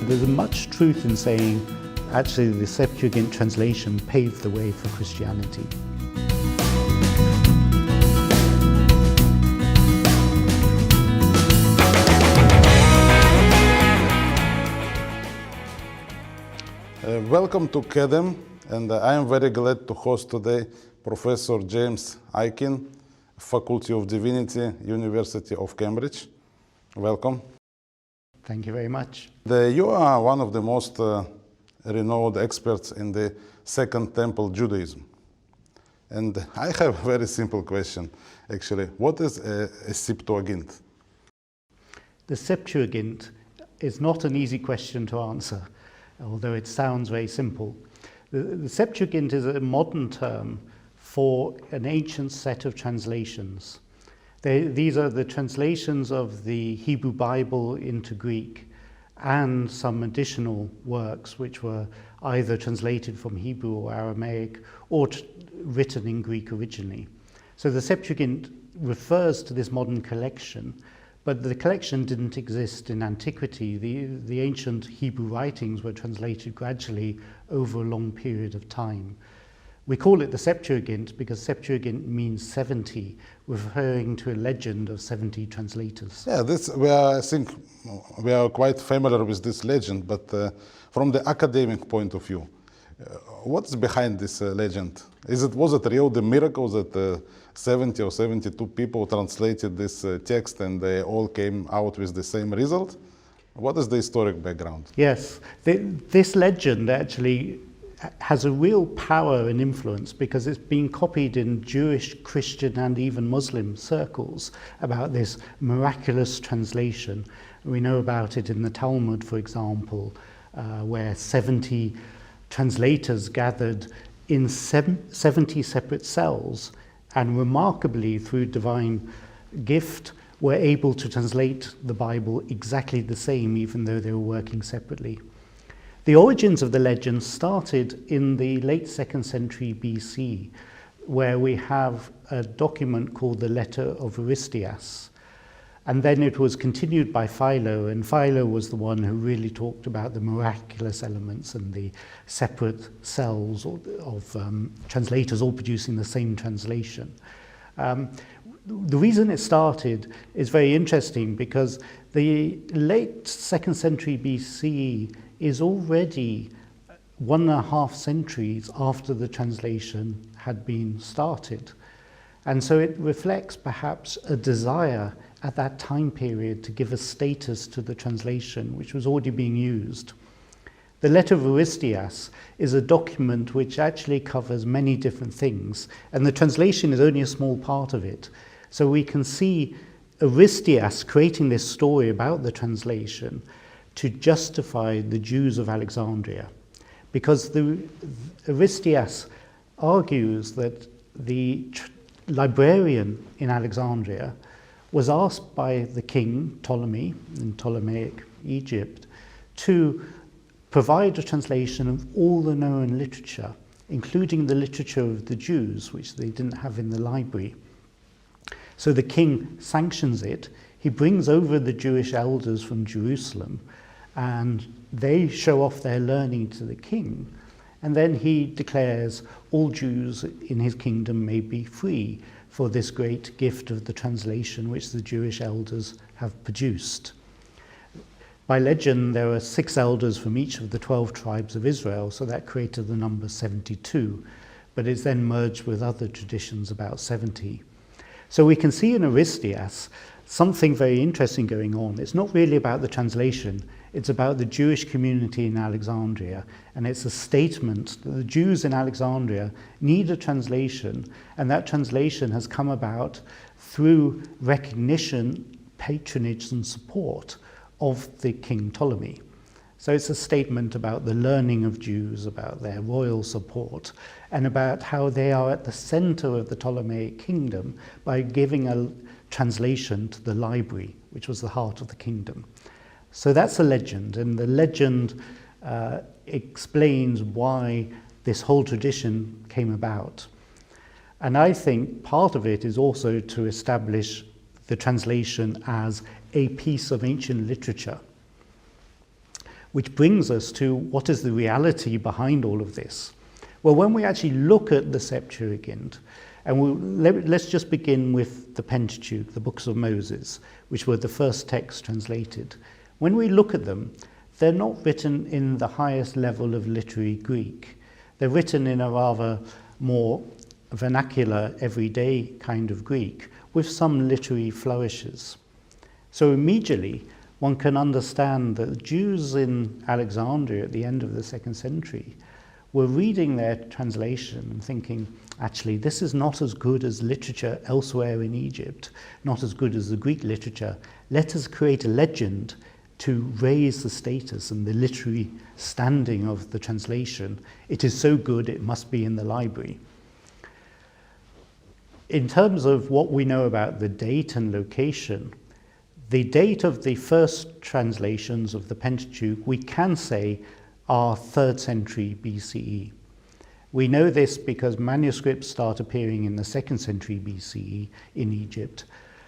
there's much truth in saying actually the Septuagint translation paved the way for Christianity. Welcome to CADEM, and I am very glad to host today Professor James Aitken, Faculty of Divinity, University of Cambridge. Welcome. Thank you very much. You are one of the most renowned experts in the Second Temple Judaism. And I have a very simple question, actually. What is a Septuagint? The Septuagint is not an easy question to answer, although it sounds very simple. The Septuagint is a modern term for an ancient set of translations. These are the translations of the Hebrew Bible into Greek and some additional works which were either translated from Hebrew or Aramaic or written in Greek originally. So the Septuagint refers to this modern collection, but the collection didn't exist in antiquity. The ancient Hebrew writings were translated gradually over a long period of time. We call it the Septuagint because Septuagint means 70, referring to a legend of 70 translators. Yeah, I think we are quite familiar with this legend, but from the academic point of view, what's behind this legend? Was it real, the miracle that 70 or 72 people translated this text and they all came out with the same result? What is the historic background? Yes, this legend actually has a real power and influence because it's been copied in Jewish, Christian and even Muslim circles about this miraculous translation. We know about it in the Talmud, for example, where 70 translators gathered in 70 separate cells and remarkably through divine gift were able to translate the Bible exactly the same even though they were working separately. The origins of the legend started in the late 2nd century BC, where we have a document called the Letter of Aristeas. And then it was continued by Philo, and Philo was the one who really talked about the miraculous elements and the separate cells of translators all producing the same translation. The reason it started is very interesting because the late 2nd century BC is already 1.5 centuries after the translation had been started. And so it reflects perhaps a desire at that time period to give a status to the translation which was already being used. The Letter of Aristeas is a document which actually covers many different things, and the translation is only a small part of it. So we can see Aristeas creating this story about the translation to justify the Jews of Alexandria, because Aristeas argues that the librarian in Alexandria was asked by the king Ptolemy in Ptolemaic Egypt to provide a translation of all the known literature, including the literature of the Jews, which they didn't have in the library. So the king sanctions it. He brings over the Jewish elders from Jerusalem, and they show off their learning to the king. And then he declares all Jews in his kingdom may be free for this great gift of the translation which the Jewish elders have produced. By legend, there are 6 elders from each of the 12 tribes of Israel, so that created the number 72, but it's then merged with other traditions about 70. So we can see in Aristeas something very interesting going on. It's not really about the translation, it's about the Jewish community in Alexandria, and it's a statement that the Jews in Alexandria need a translation, and that translation has come about through recognition, patronage and support of the King Ptolemy. So it's a statement about the learning of Jews, about their royal support, and about how they are at the center of the Ptolemaic kingdom by giving a translation to the library, which was the heart of the kingdom. So that's a legend, and the legend explains why this whole tradition came about. And I think part of it is also to establish the translation as a piece of ancient literature. which brings us to what is the reality behind all of this. Well, when we actually look at the Septuagint, and let's just begin with the Pentateuch, the books of Moses, which were the first texts translated. When we look at them, they're not written in the highest level of literary Greek. They're written in a rather more vernacular, everyday kind of Greek, with some literary flourishes. So immediately, one can understand that the Jews in Alexandria at the end of the 2nd century were reading their translation and thinking, actually, this is not as good as literature elsewhere in Egypt, not as good as the Greek literature. Let us create a legend to raise the status and the literary standing of the translation. It is so good, it must be in the library. In terms of what we know about the date and location, the date of the first translations of the Pentateuch, we can say, are 3rd century BCE. We know this because manuscripts start appearing in the 2nd century BCE in Egypt.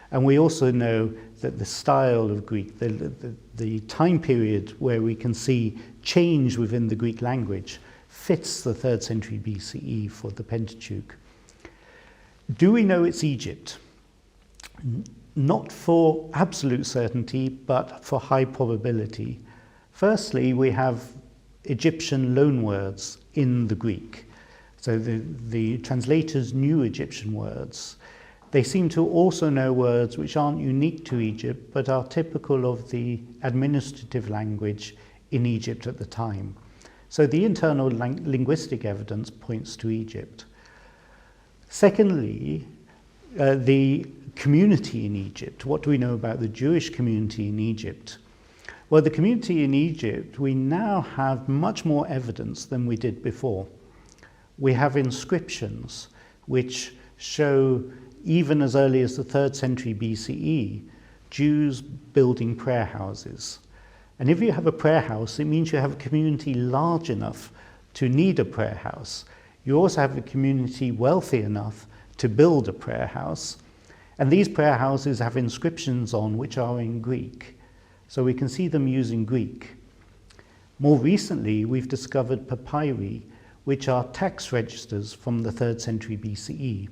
And we also know that the style of Greek, the time period where we can see change within the Greek language, fits the 3rd century BCE for the Pentateuch. Do we know it's Egypt? Not for absolute certainty, but for high probability. Firstly, we have Egyptian loanwords in the Greek. So the translators knew Egyptian words. They seem to also know words which aren't unique to Egypt, but are typical of the administrative language in Egypt at the time. So the internal linguistic evidence points to Egypt. Secondly, the community in Egypt. What do we know about the Jewish community in Egypt? Well, the community in Egypt, we now have much more evidence than we did before. We have inscriptions which show, even as early as the 3rd century BCE, Jews building prayer houses. And if you have a prayer house, it means you have a community large enough to need a prayer house. You also have a community wealthy enough to build a prayer house. And these prayer houses have inscriptions on which are in Greek. So we can see them using Greek. More recently, we've discovered papyri, which are tax registers from the 3rd century BCE.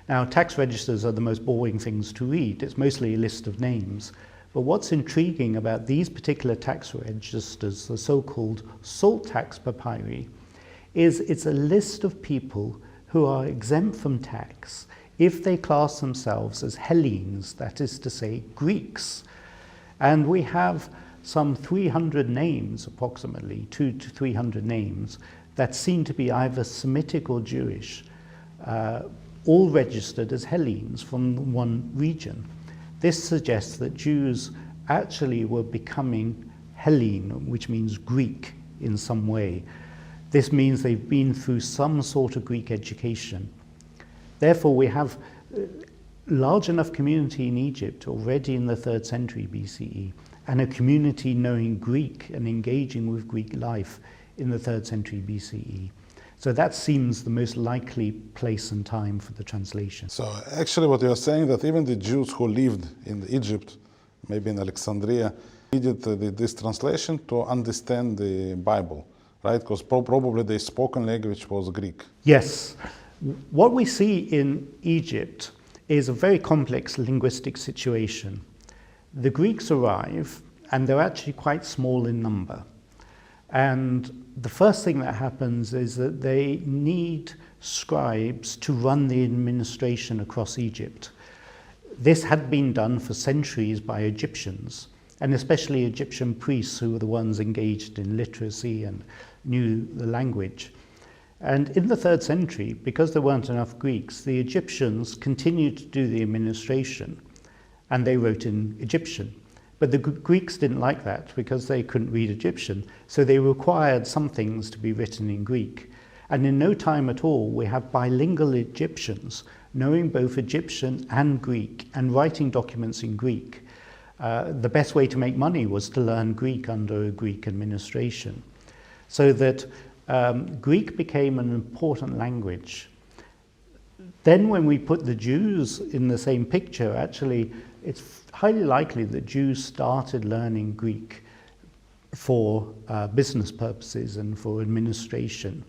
Now, tax registers are the most boring things to read. It's mostly a list of names. But what's intriguing about these particular tax registers, the so-called salt tax papyri, is it's a list of people who are exempt from tax if they class themselves as Hellenes, that is to say, Greeks. And we have some 300 names, approximately 200 to 300 names, that seem to be either Semitic or Jewish, all registered as Hellenes from one region. This suggests that Jews actually were becoming Hellene, which means Greek in some way. This means they've been through some sort of Greek education. Therefore, we have a large enough community in Egypt already in the 3rd century BCE, and a community knowing Greek and engaging with Greek life in the 3rd century BCE. So that seems the most likely place and time for the translation. So actually what you're saying, that even the Jews who lived in Egypt, maybe in Alexandria, needed this translation to understand the Bible, right? Because probably the spoken language was Greek. Yes. What we see in Egypt is a very complex linguistic situation. The Greeks arrive, and they're actually quite small in number. And the first thing that happens is that they need scribes to run the administration across Egypt. This had been done for centuries by Egyptians, and especially Egyptian priests who were the ones engaged in literacy and knew the language. And in the 3rd century, because there weren't enough Greeks, the Egyptians continued to do the administration, and they wrote in Egyptian. But the Greeks didn't like that because they couldn't read Egyptian, so they required some things to be written in Greek. And in no time at all, we have bilingual Egyptians knowing both Egyptian and Greek and writing documents in Greek. The best way to make money was to learn Greek under a Greek administration. So that Greek became an important language. Then when we put the Jews in the same picture, actually, it's highly likely that Jews started learning Greek for business purposes and for administration.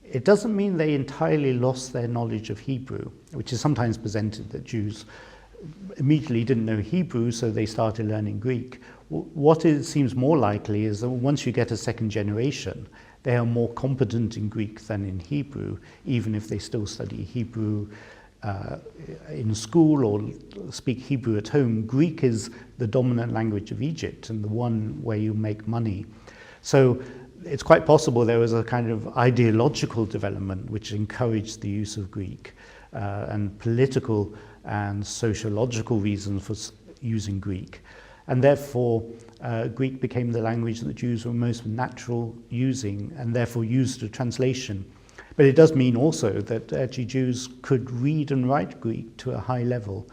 It doesn't mean they entirely lost their knowledge of Hebrew, which is sometimes presented that Jews immediately didn't know Hebrew, so they started learning Greek. What it seems more likely is that once you get a second generation, they are more competent in Greek than in Hebrew, even if they still study Hebrew in school or speak Hebrew at home. Greek is the dominant language of Egypt and the one where you make money. So it's quite possible there was a kind of ideological development which encouraged the use of Greek, and political and sociological reasons for using Greek. And therefore, Greek became the language that the Jews were most natural using, and therefore used a translation. But it does mean also that actually Jews could read and write Greek to a high level.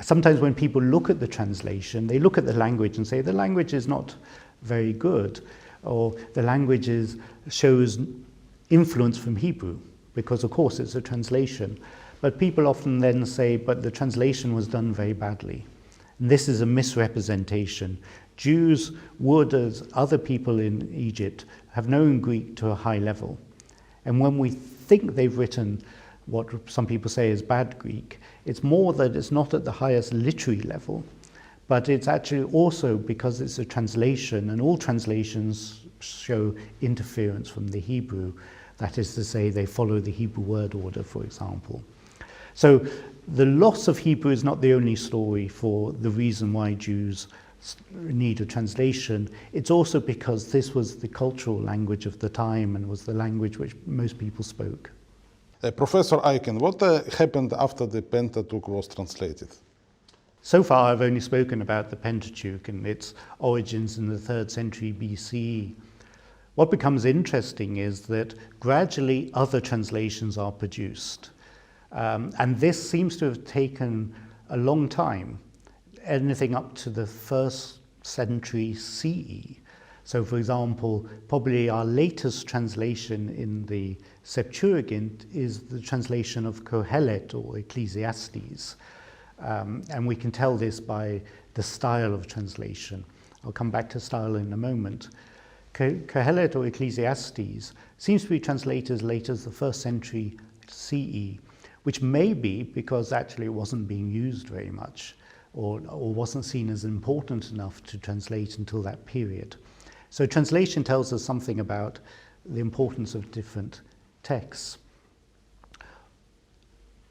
Sometimes when people look at the translation, they look at the language and say the language is not very good, or the language shows influence from Hebrew, because of course it's a translation. But people often then say, but the translation was done very badly. And this is a misrepresentation. Jews would, as other people in Egypt, have known Greek to a high level. And when we think they've written what some people say is bad Greek, it's more that it's not at the highest literary level, but it's actually also because it's a translation, and all translations show interference from the Hebrew. That is to say, they follow the Hebrew word order, for example. So the loss of Hebrew is not the only story for the reason why Jews need a translation. It's also because this was the cultural language of the time and was the language which most people spoke. Professor Aitken, what happened after the Pentateuch was translated? So far I've only spoken about the Pentateuch and its origins in the 3rd century BCE. What becomes interesting is that gradually other translations are produced. And this seems to have taken a long time, anything up to the 1st century CE. So for example, probably our latest translation in the Septuagint is the translation of Kohelet or Ecclesiastes. And we can tell this by the style of translation. I'll come back to style in a moment. Kohelet or Ecclesiastes seems to be translated as late as the 1st century CE, which may be because actually it wasn't being used very much or wasn't seen as important enough to translate until that period. So translation tells us something about the importance of different texts.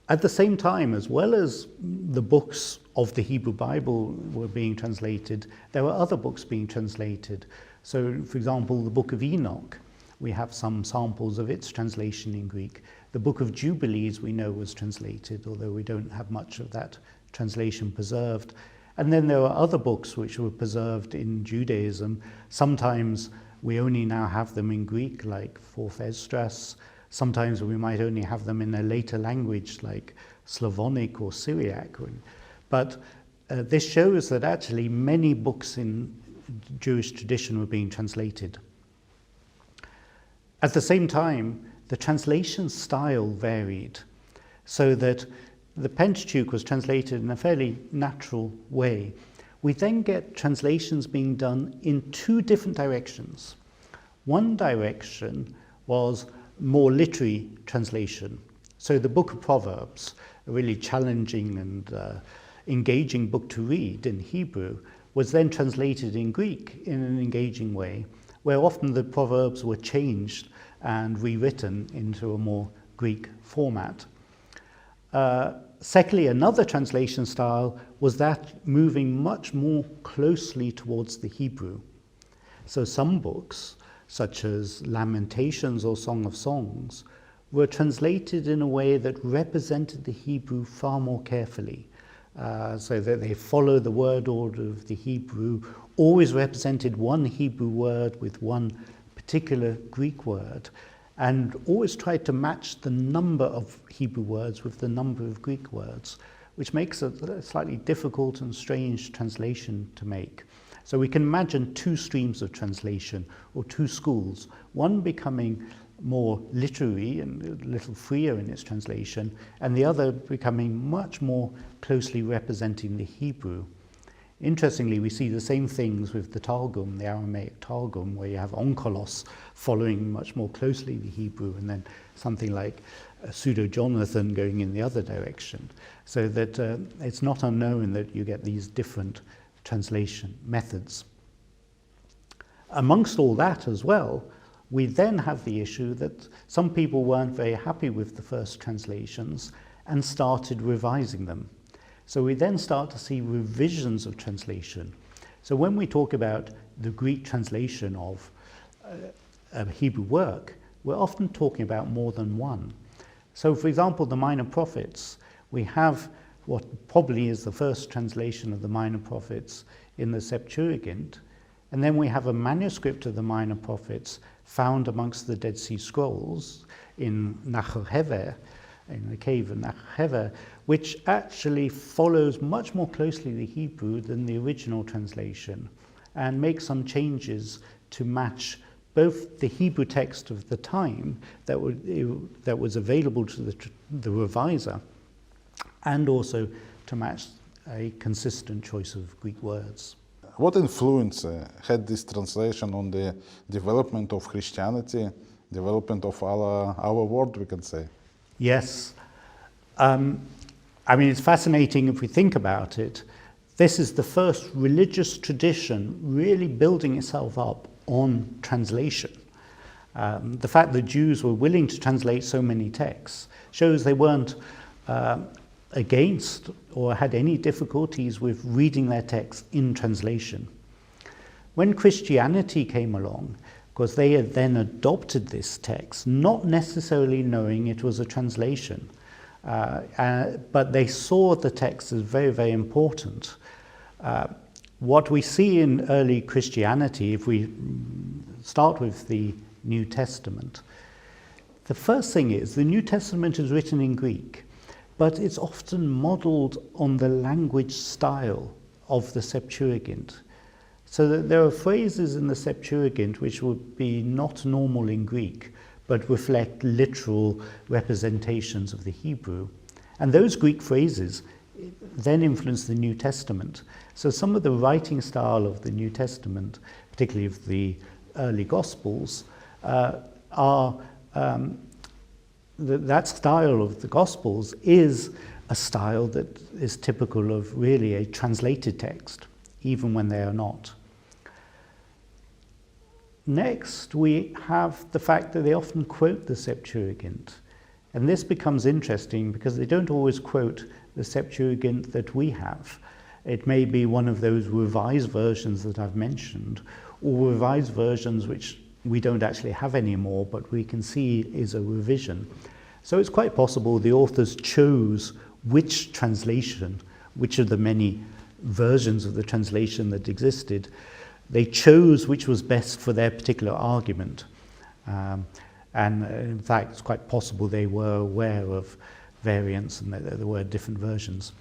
At the same time, as well as the books of the Hebrew Bible were being translated, there were other books being translated. So, for example, the Book of Enoch, we have some samples of its translation in Greek. The Book of Jubilees we know was translated, although we don't have much of that translation preserved. And then there are other books which were preserved in Judaism. Sometimes we only now have them in Greek, like 4th Esdras. Sometimes we might only have them in a later language, like Slavonic or Syriac. But this shows that actually many books in Jewish tradition were being translated. At the same time, the translation style varied, so that the Pentateuch was translated in a fairly natural way. We then get translations being done in 2 different directions. One direction was more literary translation. So the Book of Proverbs, a really challenging and engaging book to read in Hebrew, was then translated in Greek in an engaging way, where often the Proverbs were changed and rewritten into a more Greek format. Secondly, another translation style was that moving much more closely towards the Hebrew. So some books, such as Lamentations or Song of Songs, were translated in a way that represented the Hebrew far more carefully, so that they follow the word order of the Hebrew, always represented one Hebrew word with one particular Greek word, and always tried to match the number of Hebrew words with the number of Greek words, which makes a slightly difficult and strange translation to make. So we can imagine 2 streams of translation, or 2 schools, one becoming more literary and a little freer in its translation, and the other becoming much more closely representing the Hebrew. Interestingly, we see the same things with the Targum, the Aramaic Targum, where you have onkelos following much more closely the Hebrew, and then something like pseudo-Jonathan going in the other direction. So that it's not unknown that you get these different translation methods. Amongst all that as well, we then have the issue that some people weren't very happy with the first translations and started revising them. So we then start to see revisions of translation. So when we talk about the Greek translation of a Hebrew work, we're often talking about more than one. So for example, the Minor Prophets, we have what probably is the first translation of the Minor Prophets in the Septuagint, and then we have a manuscript of the Minor Prophets found amongst the Dead Sea Scrolls in Nachor Hever, in the cave of Nachor Hever, which actually follows much more closely the Hebrew than the original translation and makes some changes to match both the Hebrew text of the time that was available to the reviser, and also to match a consistent choice of Greek words. What influence had this translation on the development of Christianity, development of our world, we can say? Yes. I mean, it's fascinating if we think about it. This is the first religious tradition really building itself up on translation. The fact that Jews were willing to translate so many texts shows they weren't against or had any difficulties with reading their texts in translation. When Christianity came along, because they had then adopted this text, not necessarily knowing it was a translation, but they saw the text as very, very important. What we see in early Christianity, if we start with the New Testament, the first thing is the New Testament is written in Greek, but it's often modeled on the language style of the Septuagint. So that there are phrases in the Septuagint which would be not normal in Greek, but reflect literal representations of the Hebrew. And those Greek phrases then influence the New Testament. So some of the writing style of the New Testament, particularly of the early Gospels, that style of the Gospels is a style that is typical of really a translated text, even when they are not. Next, we have the fact that they often quote the Septuagint. And this becomes interesting because they don't always quote the Septuagint that we have. It may be one of those revised versions that I've mentioned, or revised versions which we don't actually have anymore, but we can see is a revision. So it's quite possible the authors chose which translation, which of the many versions of the translation that existed, they chose which was best for their particular argument. And in fact, it's quite possible they were aware of variants and that there were different versions.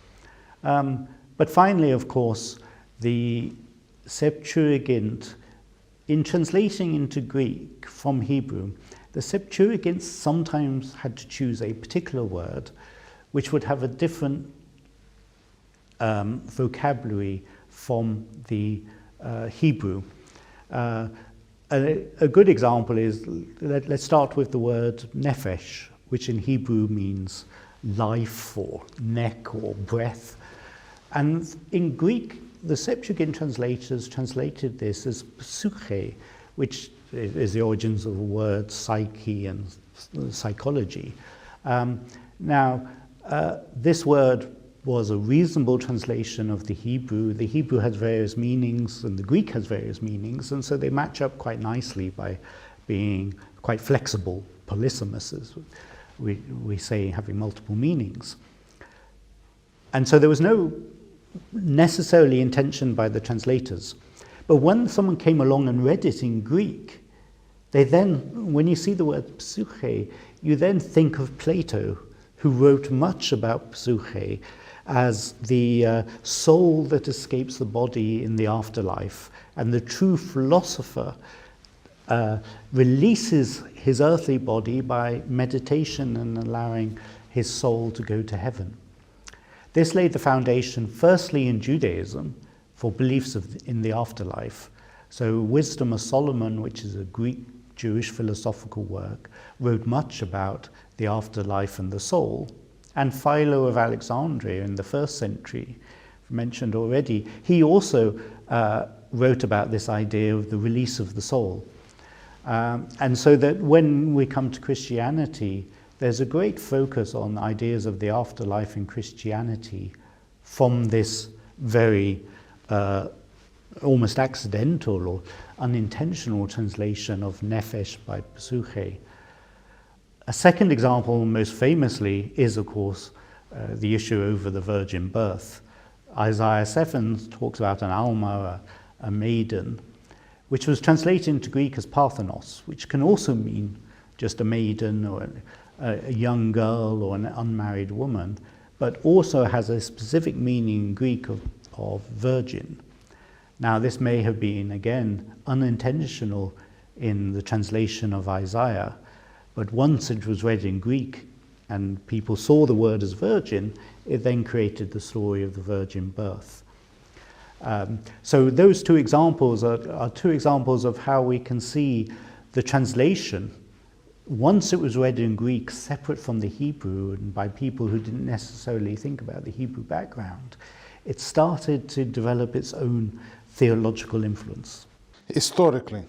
But finally, of course, the Septuagint, in translating into Greek from Hebrew, the Septuagint sometimes had to choose a particular word which would have a different vocabulary from the Hebrew. A good example is, let's start with the word nefesh, which in Hebrew means life or neck or breath. And in Greek, the Septuagint translators translated this as psyche, which is the origins of the word psyche and psychology. This word was a reasonable translation of the Hebrew. The Hebrew has various meanings and the Greek has various meanings, and so they match up quite nicely by being quite flexible, polysemous, as we say, having multiple meanings. And so there was no necessarily intention by the translators. But when someone came along and read it in Greek, they then, when you see the word psyche, you then think of Plato, who wrote much about psyche as the soul that escapes the body in the afterlife. And the true philosopher releases his earthly body by meditation and allowing his soul to go to heaven. This laid the foundation, firstly in Judaism, for beliefs in the afterlife. So Wisdom of Solomon, which is a Greek Jewish philosophical work, wrote much about the afterlife and the soul. And Philo of Alexandria in the 1st century, mentioned already, he also wrote about this idea of the release of the soul. And so that when we come to Christianity, there's a great focus on ideas of the afterlife in Christianity from this very almost accidental or unintentional translation of Nefesh by Psuche. A second example, most famously, is of course the issue over the virgin birth. Isaiah 7 talks about an Alma, a maiden, which was translated into Greek as Parthenos, which can also mean just a maiden or a young girl or an unmarried woman, but also has a specific meaning in Greek of virgin. Now, this may have been, again, unintentional in the translation of Isaiah, but once it was read in Greek and people saw the word as virgin, it then created the story of the virgin birth. So those two examples are two examples of how we can see the translation, once it was read in Greek, separate from the Hebrew and by people who didn't necessarily think about the Hebrew background, it started to develop its own theological influence. Historically,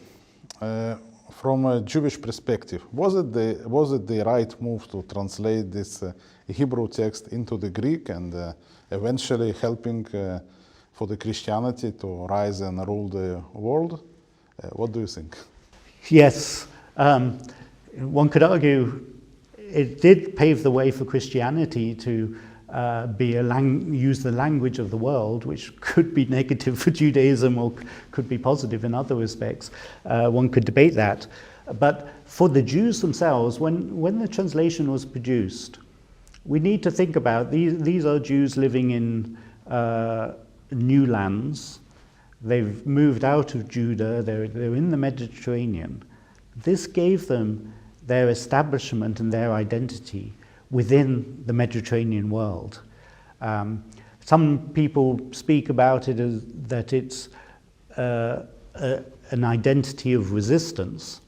from a Jewish perspective, was it the right move to translate this Hebrew text into the Greek and eventually helping for the Christianity to rise and rule the world? What do you think? Yes, one could argue it did pave the way for Christianity to use the language of the world, which could be negative for Judaism or could be positive in other respects. One could debate that. But for the Jews themselves, when the translation was produced, we need to think about these are Jews living in new lands. They've moved out of Judah, they're in the Mediterranean. This gave them their establishment and their identity within the Mediterranean world. Some people speak about it as that it's an identity of resistance,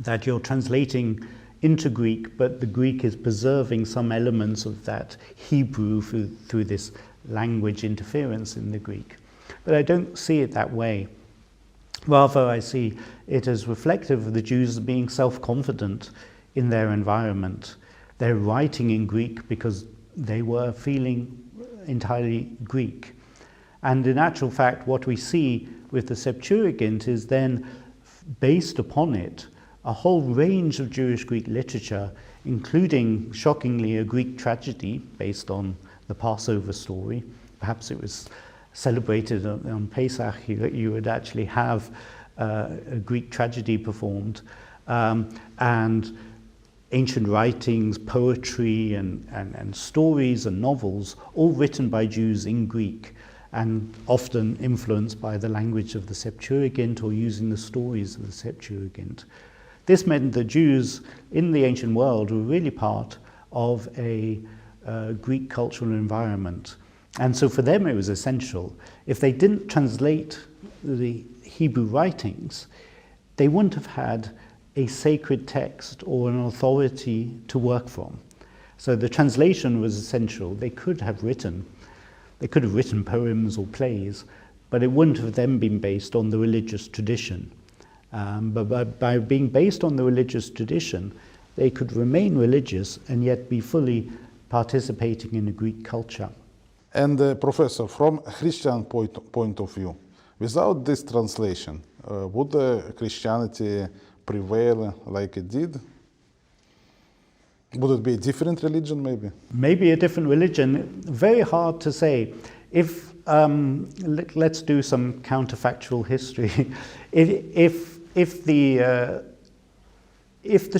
that you're translating into Greek, but the Greek is preserving some elements of that Hebrew through this language interference in the Greek. But I don't see it that way. Rather, I see it as reflective of the Jews being self-confident in their environment. They're writing in Greek because they were feeling entirely Greek. And in actual fact, what we see with the Septuagint is then, based upon it, a whole range of Jewish Greek literature, including, shockingly, a Greek tragedy based on the Passover story. Perhaps it was celebrated on Pesach. You would actually have a Greek tragedy performed, and ancient writings, poetry, and stories and novels, all written by Jews in Greek, and often influenced by the language of the Septuagint or using the stories of the Septuagint. This meant that Jews in the ancient world were really part of a Greek cultural environment. And so for them it was essential. If they didn't translate the Hebrew writings, they wouldn't have had a sacred text or an authority to work from. So the translation was essential. They could have written poems or plays, but it wouldn't have then been based on the religious tradition. But by being based on the religious tradition, they could remain religious and yet be fully participating in a Greek culture. And Professor, from a Christian point of view, without this translation, would Christianity prevail like it did? Would it be a different religion, maybe? Maybe a different religion. Very hard to say. If let's do some counterfactual history. If the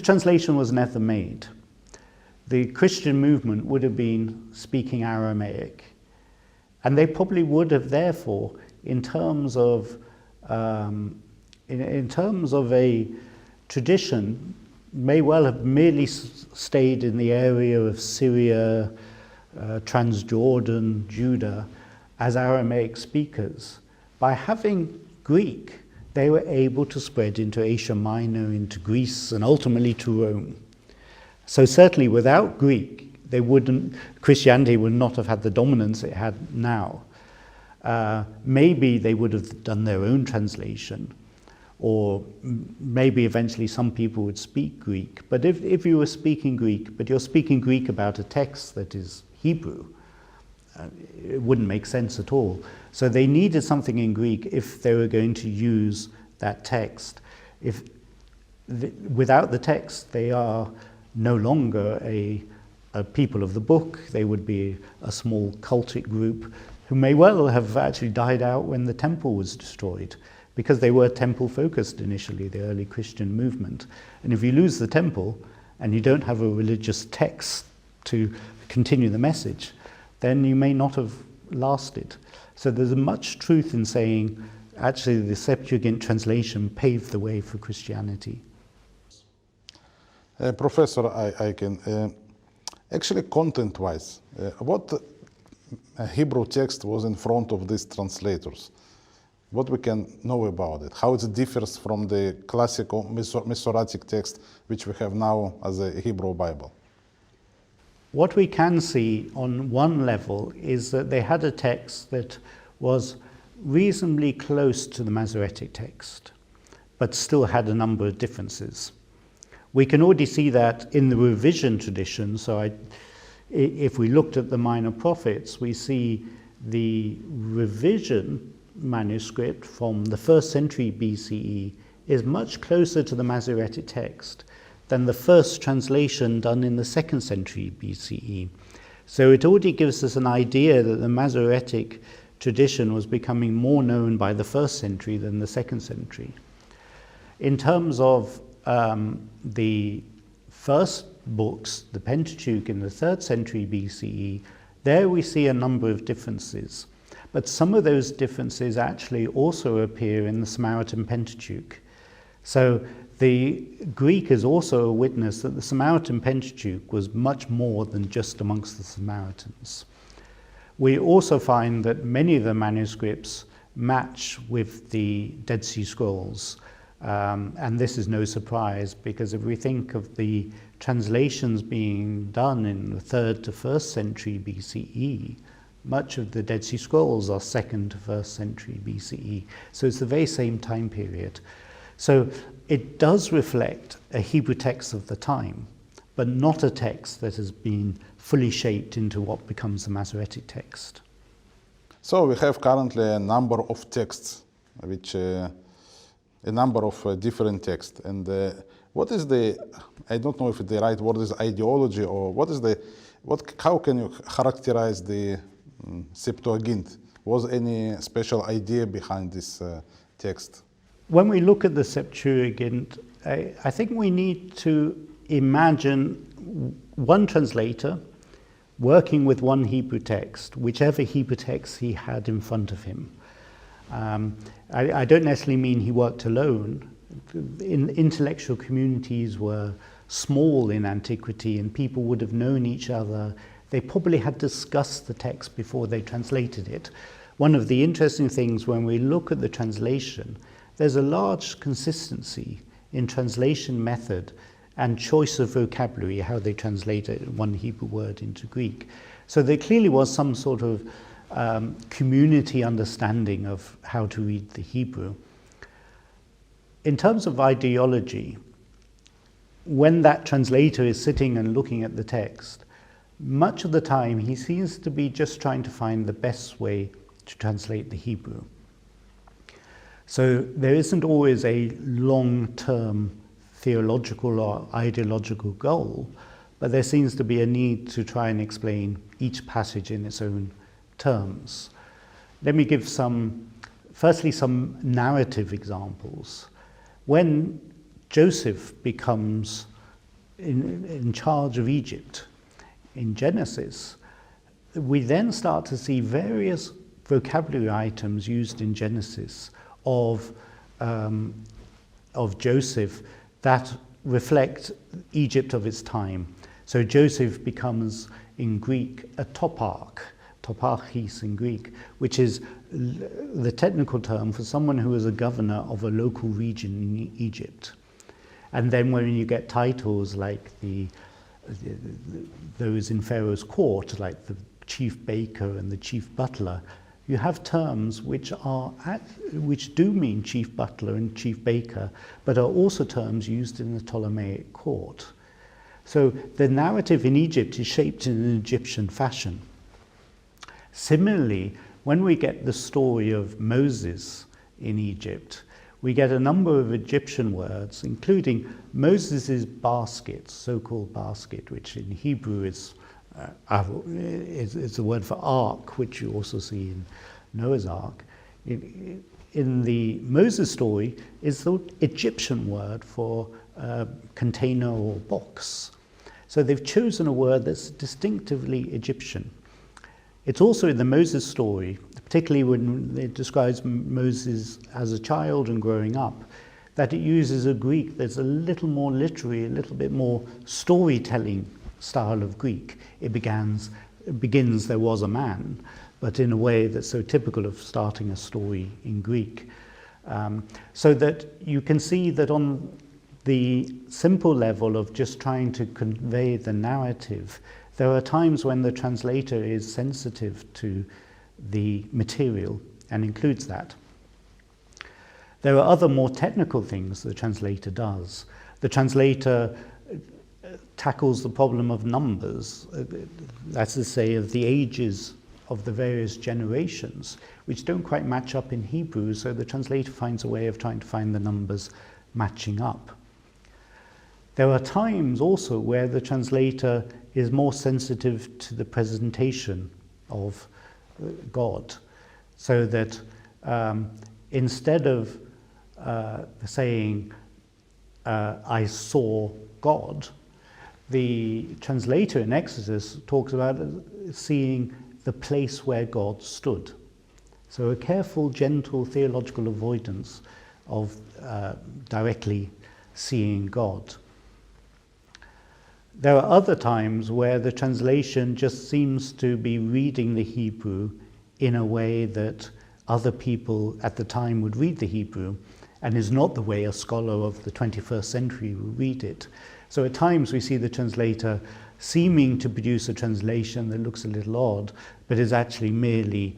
translation was never made, the Christian movement would have been speaking Aramaic, and they probably would have, therefore, in terms of a tradition, may well have merely stayed in the area of Syria, Transjordan, Judah, as Aramaic speakers. By having Greek, they were able to spread into Asia Minor, into Greece, and ultimately to Rome. So certainly without Greek, Christianity would not have had the dominance it had now. Maybe they would have done their own translation, or maybe eventually some people would speak Greek. But if you were speaking Greek, but you're speaking Greek about a text that is Hebrew, it wouldn't make sense at all. So they needed something in Greek if they were going to use that text. Without the text, they are no longer a people of the book. They would be a small cultic group who may well have actually died out when the temple was destroyed, because they were temple-focused initially, the early Christian movement. And if you lose the temple and you don't have a religious text to continue the message, then you may not have lasted. So there's much truth in saying, actually, the Septuagint translation paved the way for Christianity. Professor Aitken, actually content-wise, what Hebrew text was in front of these translators? What we can know about it? How it differs from the classical Masoretic text which we have now as a Hebrew Bible? What we can see on one level is that they had a text that was reasonably close to the Masoretic text, but still had a number of differences. We can already see that in the revision tradition. So if we looked at the Minor Prophets, we see the revision manuscript from the 1st century BCE is much closer to the Masoretic text than the first translation done in the 2nd century BCE. So it already gives us an idea that the Masoretic tradition was becoming more known by the 1st century than the 2nd century. In terms of the first books, the Pentateuch in the 3rd century BCE, there we see a number of differences. But some of those differences actually also appear in the Samaritan Pentateuch. So the Greek is also a witness that the Samaritan Pentateuch was much more than just amongst the Samaritans. We also find that many of the manuscripts match with the Dead Sea Scrolls. And this is no surprise, because if we think of the translations being done in the 3rd to 1st century BCE, much of the Dead Sea Scrolls are 2nd to 1st century BCE. So it's the very same time period. So it does reflect a Hebrew text of the time, but not a text that has been fully shaped into what becomes the Masoretic text. So we have currently a number of texts, which a number of different texts. And what is the, I don't know if the right word is ideology, or how can you characterize the Septuagint? Was any special idea behind this text? When we look at the Septuagint, I think we need to imagine one translator working with one Hebrew text, whichever Hebrew text he had in front of him. I don't necessarily mean he worked alone. Intellectual communities were small in antiquity, and people would have known each other. They probably had discussed the text before they translated it. One of the interesting things when we look at the translation, there's a large consistency in translation method and choice of vocabulary, how they translated one Hebrew word into Greek. So there clearly was some sort of community understanding of how to read the Hebrew. In terms of ideology, when that translator is sitting and looking at the text, much of the time he seems to be just trying to find the best way to translate the Hebrew. So there isn't always a long-term theological or ideological goal, but there seems to be a need to try and explain each passage in its own terms. Let me give firstly some narrative examples. When Joseph becomes in charge of Egypt in Genesis, we then start to see various vocabulary items used in Genesis of Joseph that reflect Egypt of its time. So Joseph becomes, in Greek, a toparch. toparchis in Greek, which is the technical term for someone who is a governor of a local region in Egypt. And then when you get titles like those in Pharaoh's court, like the chief baker and the chief butler, you have terms which do mean chief butler and chief baker, but are also terms used in the Ptolemaic court. So the narrative in Egypt is shaped in an Egyptian fashion. Similarly, when we get the story of Moses in Egypt, we get a number of Egyptian words, including Moses' basket, so-called basket, which in Hebrew is the word for ark, which you also see in Noah's Ark. In the Moses story is the Egyptian word for container or box. So they've chosen a word that's distinctively Egyptian. It's also in the Moses story, particularly when it describes Moses as a child and growing up, that it uses a Greek that's a little more literary, a little bit more storytelling style of Greek. It begins, there was a man, but in a way that's so typical of starting a story in Greek. So that you can see that on the simple level of just trying to convey the narrative, there are times when the translator is sensitive to the material and includes that. There are other more technical things the translator does. The translator tackles the problem of numbers, that's to say of the ages of the various generations, which don't quite match up in Hebrew, so the translator finds a way of trying to find the numbers matching up. There are times also where the translator is more sensitive to the presentation of God, so that instead of saying, I saw God, the translator in Exodus talks about seeing the place where God stood. So a careful, gentle theological avoidance of directly seeing God. There are other times where the translation just seems to be reading the Hebrew in a way that other people at the time would read the Hebrew, and is not the way a scholar of the 21st century would read it. So at times we see the translator seeming to produce a translation that looks a little odd, but is actually merely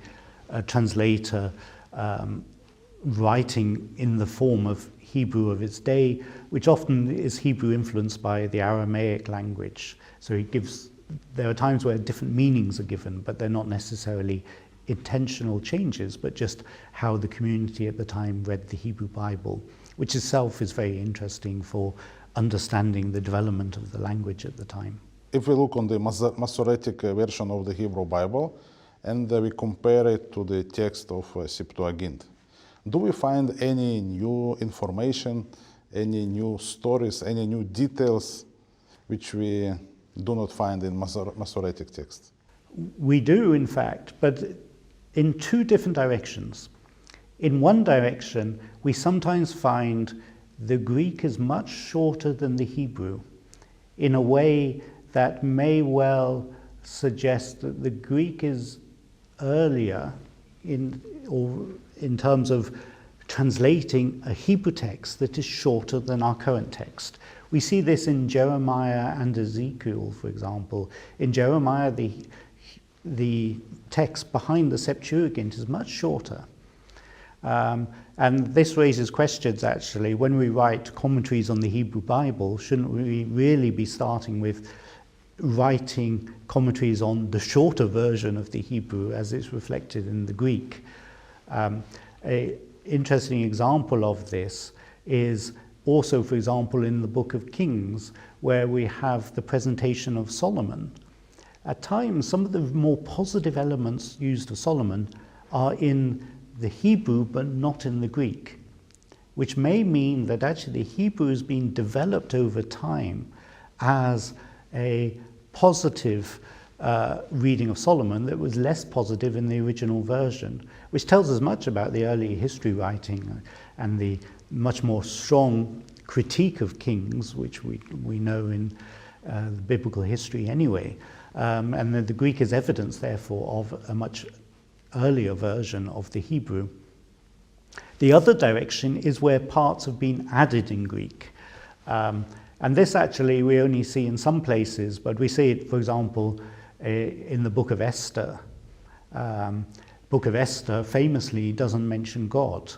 a translator writing in the form of Hebrew of its day, which often is Hebrew influenced by the Aramaic language. So there are times where different meanings are given, but they're not necessarily intentional changes, but just how the community at the time read the Hebrew Bible, which itself is very interesting for understanding the development of the language at the time. If we look on the Masoretic version of the Hebrew Bible, and we compare it to the text of Septuagint, do we find any new information, any new stories, any new details which we do not find in Masoretic text? We do, in fact, but in two different directions. In one direction, we sometimes find the Greek is much shorter than the Hebrew in a way that may well suggest that the Greek is earlier in terms of translating a Hebrew text that is shorter than our current text. We see this in Jeremiah and Ezekiel, for example. In Jeremiah, the text behind the Septuagint is much shorter. And this raises questions, actually. When we write commentaries on the Hebrew Bible, shouldn't we really be starting with writing commentaries on the shorter version of the Hebrew as it's reflected in the Greek? An interesting example of this is also, for example, in the Book of Kings, where we have the presentation of Solomon. At times, some of the more positive elements used of Solomon are in the Hebrew, but not in the Greek, which may mean that actually the Hebrew has been developed over time as a positive reading of Solomon that was less positive in the original version, which tells us much about the early history writing and the much more strong critique of kings, which we know in the biblical history anyway. and the Greek is evidence, therefore, of a much earlier version of the Hebrew. The other direction is where parts have been added in Greek. And this actually we only see in some places, but we see it, for example, in the book of Esther. Book of Esther famously doesn't mention God,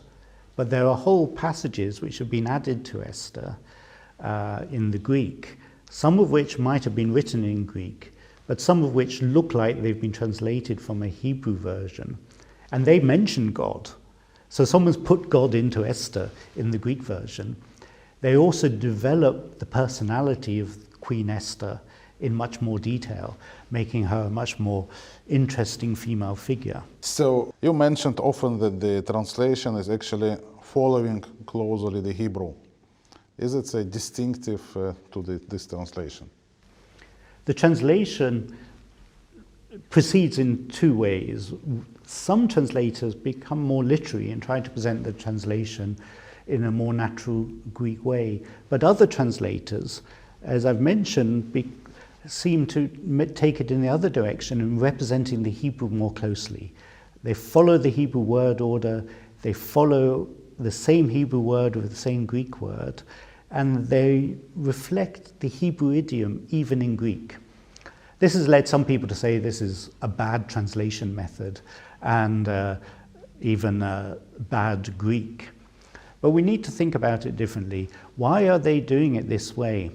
but there are whole passages which have been added to Esther in the Greek, some of which might have been written in Greek, but some of which look like they've been translated from a Hebrew version. And they mention God. So someone's put God into Esther in the Greek version. They also develop the personality of Queen Esther in much more detail, making her a much more interesting female figure. So you mentioned often that the translation is actually following closely the Hebrew. Is it a distinctive to this translation? The translation proceeds in two ways. Some translators become more literary and try to present the translation in a more natural Greek way, but other translators, as I've mentioned, seem to take it in the other direction and representing the Hebrew more closely. They follow the Hebrew word order, they follow the same Hebrew word with the same Greek word, and they reflect the Hebrew idiom even in Greek. This has led some people to say this is a bad translation method and even bad Greek. But we need to think about it differently. Why are they doing it this way?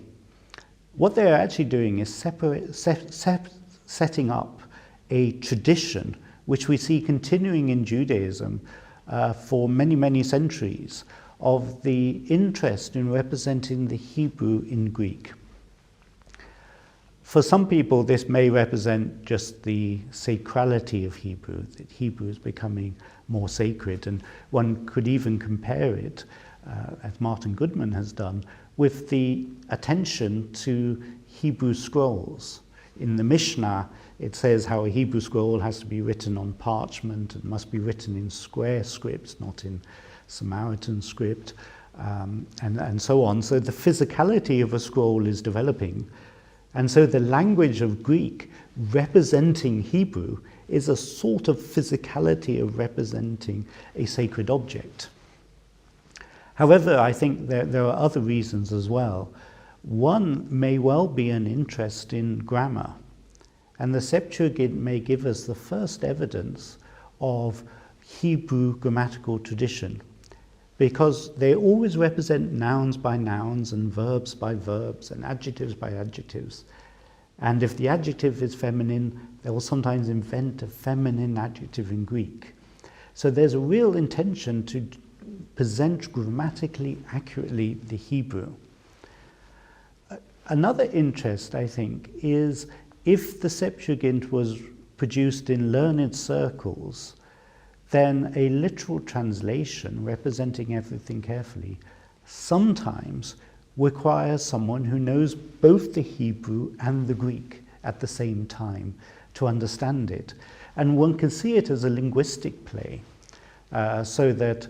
What they're actually doing is setting up a tradition which we see continuing in Judaism for many, many centuries of the interest in representing the Hebrew in Greek. For some people, this may represent just the sacrality of Hebrew, that Hebrew is becoming more sacred, and one could even compare it, as Martin Goodman has done, with the attention to Hebrew scrolls. In the Mishnah, it says how a Hebrew scroll has to be written on parchment and must be written in square script, not in Samaritan script, and so on. So the physicality of a scroll is developing. And so the language of Greek representing Hebrew is a sort of physicality of representing a sacred object. However, I think there are other reasons as well. One may well be an interest in grammar, and the Septuagint may give us the first evidence of Hebrew grammatical tradition, because they always represent nouns by nouns and verbs by verbs and adjectives by adjectives. And if the adjective is feminine, they will sometimes invent a feminine adjective in Greek. So there's a real intention to present grammatically accurately the Hebrew. Another interest, I think, is if the Septuagint was produced in learned circles, then a literal translation representing everything carefully sometimes requires someone who knows both the Hebrew and the Greek at the same time to understand it. And one can see it as a linguistic play, so that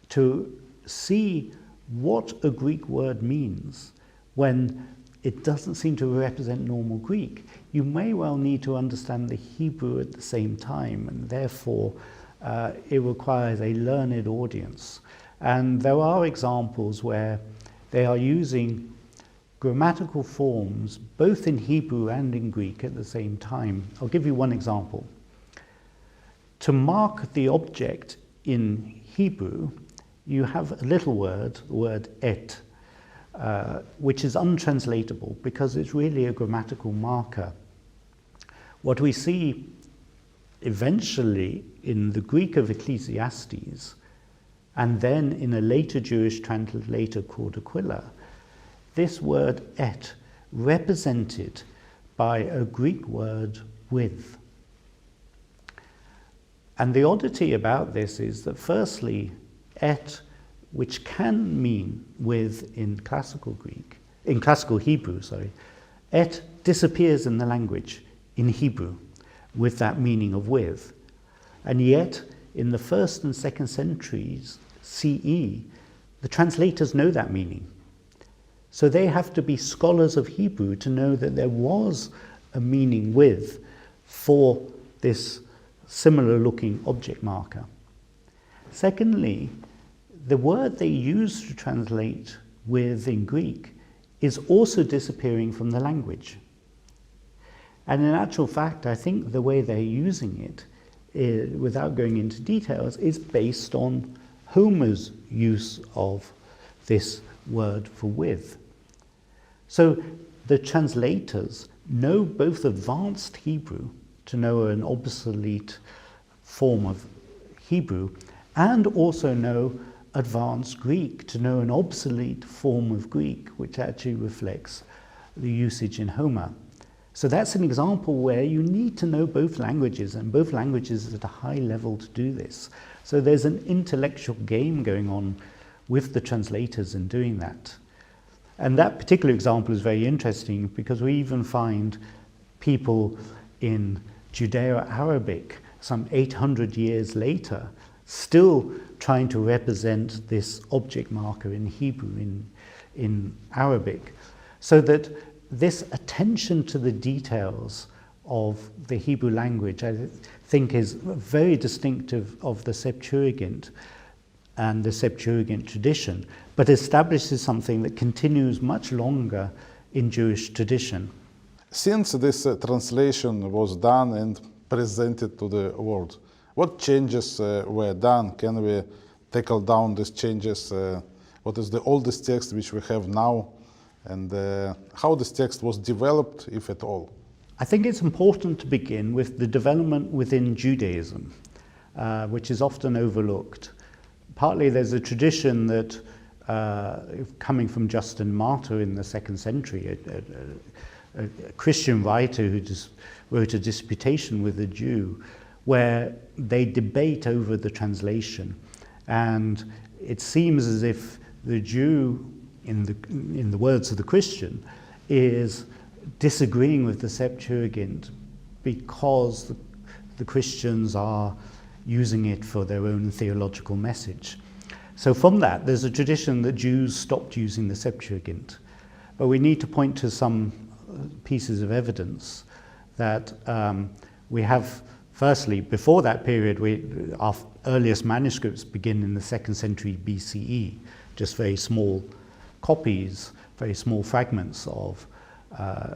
to see what a Greek word means when it doesn't seem to represent normal Greek, you may well need to understand the Hebrew at the same time, and therefore it requires a learned audience. And there are examples where they are using grammatical forms both in Hebrew and in Greek at the same time. I'll give you one example. To mark the object in Hebrew, you have a little word, the word et, which is untranslatable because it's really a grammatical marker. What we see eventually in the Greek of Ecclesiastes, and then in a later Jewish translator called Aquila, this word et represented by a Greek word with. And the oddity about this is that firstly, et, which can mean with in classical Hebrew, et disappears in the language in Hebrew with that meaning of with. And yet, in the 1st and 2nd centuries CE, the translators know that meaning. So they have to be scholars of Hebrew to know that there was a meaning with for this similar looking object marker. Secondly, the word they use to translate with in Greek is also disappearing from the language. And in actual fact, I think the way they're using it, without going into details, is based on Homer's use of this word for with. So the translators know both advanced Hebrew to know an obsolete form of Hebrew, and also know advanced Greek to know an obsolete form of Greek, which actually reflects the usage in Homer. So that's an example where you need to know both languages, and both languages at a high level to do this. So there's an intellectual game going on with the translators in doing that. And that particular example is very interesting because we even find people in Judeo-Arabic some 800 years later still trying to represent this object marker in Hebrew, in Arabic. So that this attention to the details of the Hebrew language, I think, is very distinctive of the Septuagint and the Septuagint tradition, but establishes something that continues much longer in Jewish tradition. Since this translation was done and presented to the world, what changes were done? Can we tackle down these changes? What is the oldest text which we have now? And how this text was developed, if at all? I think it's important to begin with the development within Judaism, which is often overlooked. Partly there's a tradition that, coming from Justin Martyr in the 2nd century, a Christian writer who just wrote a disputation with a Jew, where they debate over the translation. And it seems as if the Jew, in the words of the Christian, is disagreeing with the Septuagint because the Christians are using it for their own theological message. So from that, there's a tradition that Jews stopped using the Septuagint. But we need to point to some pieces of evidence that we have. Firstly, before that period, our earliest manuscripts begin in the 2nd century BCE, just very small copies, very small fragments of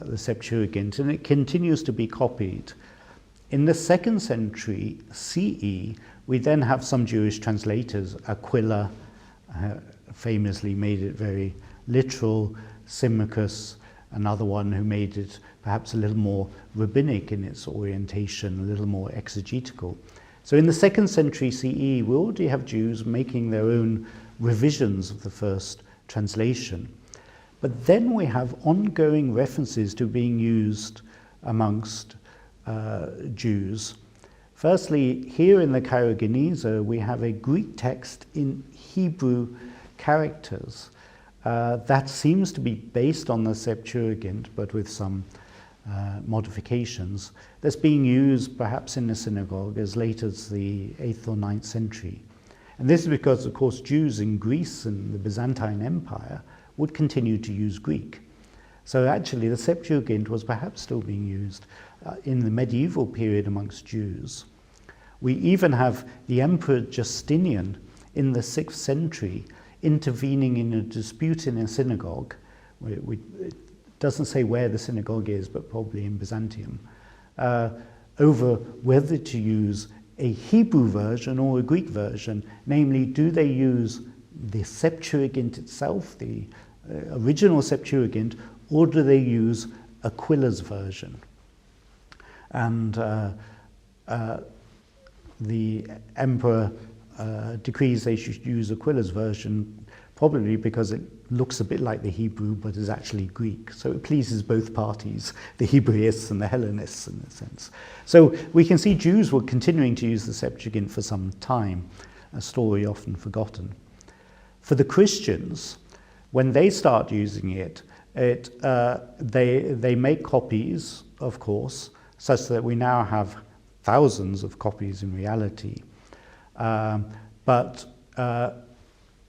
the Septuagint, and it continues to be copied. In the 2nd century CE, we then have some Jewish translators. Aquila famously made it very literal, Symmachus, another one who made it perhaps a little more rabbinic in its orientation, a little more exegetical. So in the 2nd century CE, we already have Jews making their own revisions of the first translation. But then we have ongoing references to being used amongst Jews. Firstly, here in the Cairo Geniza, we have a Greek text in Hebrew characters that seems to be based on the Septuagint, but with some modifications, that's being used perhaps in the synagogue as late as the 8th or 9th century. And this is because, of course, Jews in Greece and the Byzantine Empire would continue to use Greek. So actually the Septuagint was perhaps still being used in the medieval period amongst Jews. We even have the Emperor Justinian in the 6th century intervening in a dispute in a synagogue. It doesn't say where the synagogue is, but probably in Byzantium, over whether to use a Hebrew version or a Greek version. Namely, do they use the Septuagint itself, the original Septuagint, or do they use Aquila's version? And the emperor decrees they should use Aquila's version, probably because it looks a bit like the Hebrew but is actually Greek. So it pleases both parties, the Hebraists and the Hellenists in a sense. So we can see Jews were continuing to use the Septuagint for some time, a story often forgotten. For the Christians, when they start using it, they make copies, of course, such that we now have thousands of copies in reality. But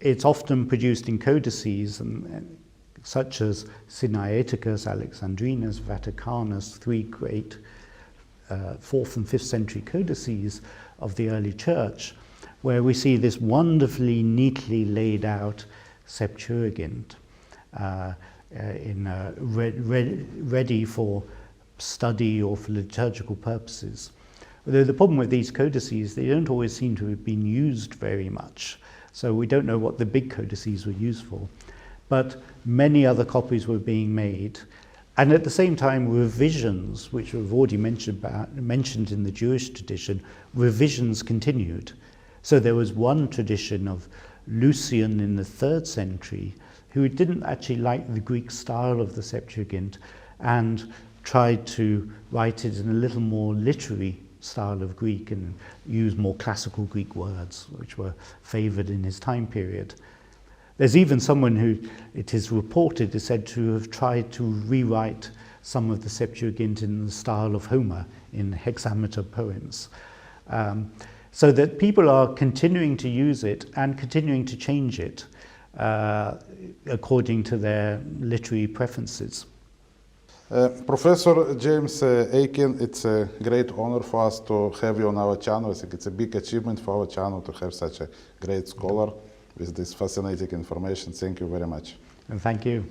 it's often produced in codices, and such as Sinaiticus, Alexandrinus, Vaticanus, three great 4th and 5th century codices of the early church, where we see this wonderfully neatly laid out Septuagint ready for study or for liturgical purposes. Although the problem with these codices, they don't always seem to have been used very much. So we don't know what the big codices were used for. But many other copies were being made. And at the same time, revisions, which we've already mentioned in the Jewish tradition, revisions continued. So there was one tradition of Lucian in the 3rd century who didn't actually like the Greek style of the Septuagint and tried to write it in a little more literary style of Greek and use more classical Greek words, which were favored in his time period. There's even someone who, it is reported, is said to have tried to rewrite some of the Septuagint in the style of Homer in hexameter poems. So that people are continuing to use it and continuing to change it according to their literary preferences. Professor James Aitken, it's a great honor for us to have you on our channel. I think it's a big achievement for our channel to have such a great scholar with this fascinating information. Thank you very much. And thank you.